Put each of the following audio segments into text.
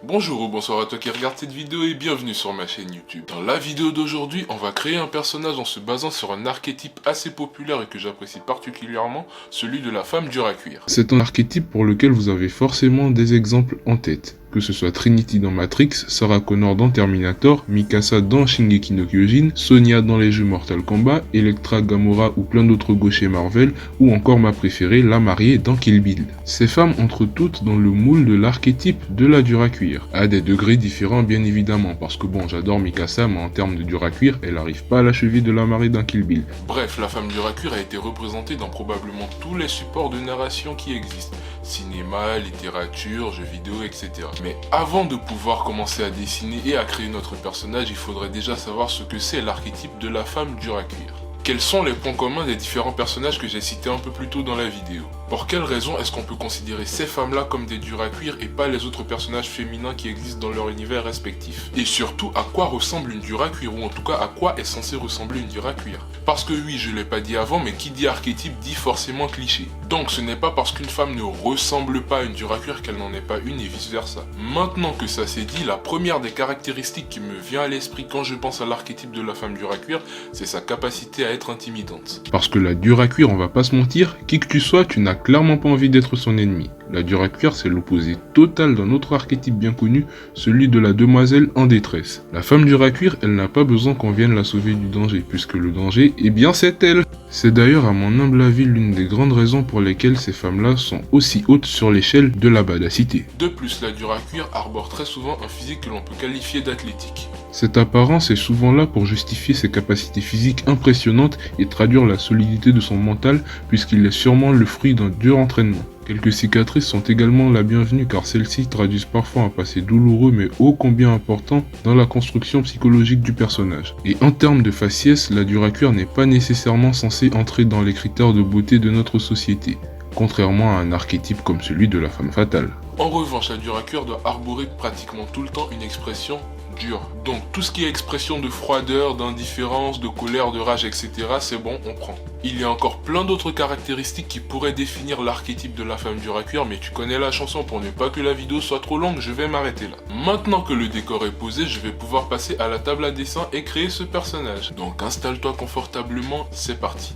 Bonjour ou bonsoir à toi qui regarde cette vidéo et bienvenue sur ma chaîne YouTube. Dans la vidéo d'aujourd'hui, on va créer un personnage en se basant sur un archétype assez populaire et que j'apprécie particulièrement, celui de la femme dure à cuire. C'est un archétype pour lequel vous avez forcément des exemples en tête. Que ce soit Trinity dans Matrix, Sarah Connor dans Terminator, Mikasa dans Shingeki no Kyojin, Sonya dans les jeux Mortal Kombat, Elektra, Gamora ou plein d'autres gauchers Marvel, ou encore ma préférée, la mariée dans Kill Bill. Ces femmes entrent toutes dans le moule de l'archétype de la dure à cuire, à des degrés différents bien évidemment, parce que bon, j'adore Mikasa, mais en termes de dure à cuire, elle arrive pas à la cheville de la mariée dans Kill Bill. Bref, la femme dure à cuire a été représentée dans probablement tous les supports de narration qui existent. Cinéma, littérature, jeux vidéo, etc. Mais avant de pouvoir commencer à dessiner et à créer notre personnage, il faudrait déjà savoir ce que c'est l'archétype de la femme dure à cuire. Quels sont les points communs des différents personnages que j'ai cités un peu plus tôt dans la vidéo? Pour quelles raisons est-ce qu'on peut considérer ces femmes-là comme des dures à cuire et pas les autres personnages féminins qui existent dans leur univers respectif? Et surtout, à quoi ressemble une dure à cuire, ou en tout cas à quoi est censée ressembler une dure à cuire? Parce que oui, je l'ai pas dit avant, mais qui dit archétype dit forcément cliché. Donc ce n'est pas parce qu'une femme ne ressemble pas à une dure à cuire qu'elle n'en est pas une et vice versa. Maintenant que ça c'est dit, la première des caractéristiques qui me vient à l'esprit quand je pense à l'archétype de la femme dure à cuire, c'est sa capacité à être intimidante. Parce que la dure à cuire, on va pas se mentir, qui que tu sois, tu n'as clairement pas envie d'être son ennemi. La dure à cuire, c'est l'opposé total d'un autre archétype bien connu, celui de la demoiselle en détresse. La femme dure à cuire, elle n'a pas besoin qu'on vienne la sauver du danger, puisque le danger, eh bien c'est elle. C'est d'ailleurs à mon humble avis l'une des grandes raisons pour lesquelles ces femmes-là sont aussi hautes sur l'échelle de la badacité. De plus, la dure à cuire arbore très souvent un physique que l'on peut qualifier d'athlétique. Cette apparence est souvent là pour justifier ses capacités physiques impressionnantes et traduire la solidité de son mental, puisqu'il est sûrement le fruit d'un dur entraînement. Quelques cicatrices sont également la bienvenue car celles-ci traduisent parfois un passé douloureux mais ô combien important dans la construction psychologique du personnage. Et en termes de faciès, la dure à cuire n'est pas nécessairement censée entrer dans les critères de beauté de notre société, contrairement à un archétype comme celui de la femme fatale. En revanche, la dure à cuire doit arborer pratiquement tout le temps une expression dure. Donc tout ce qui est expression de froideur, d'indifférence, de colère, de rage, etc. c'est bon, on prend. Il y a encore plein d'autres caractéristiques qui pourraient définir l'archétype de la femme dure à cuire, mais tu connais la chanson, pour ne pas que la vidéo soit trop longue, je vais m'arrêter là. Maintenant que le décor est posé, je vais pouvoir passer à la table à dessin et créer ce personnage. Donc installe-toi confortablement, c'est parti.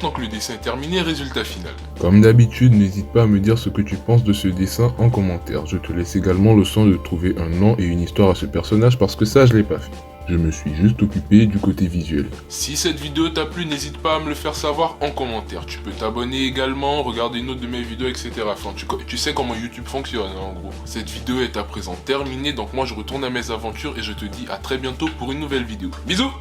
maintenant que le dessin est terminé, résultat final. Comme d'habitude, n'hésite pas à me dire ce que tu penses de ce dessin en commentaire. Je te laisse également le soin de trouver un nom et une histoire à ce personnage parce que ça je l'ai pas fait. Je me suis juste occupé du côté visuel. Si cette vidéo t'a plu, n'hésite pas à me le faire savoir en commentaire. Tu peux t'abonner également, regarder une autre de mes vidéos, etc. Enfin, tu sais comment YouTube fonctionne, hein, en gros. Cette vidéo est à présent terminée, donc moi je retourne à mes aventures et je te dis à très bientôt pour une nouvelle vidéo. Bisous!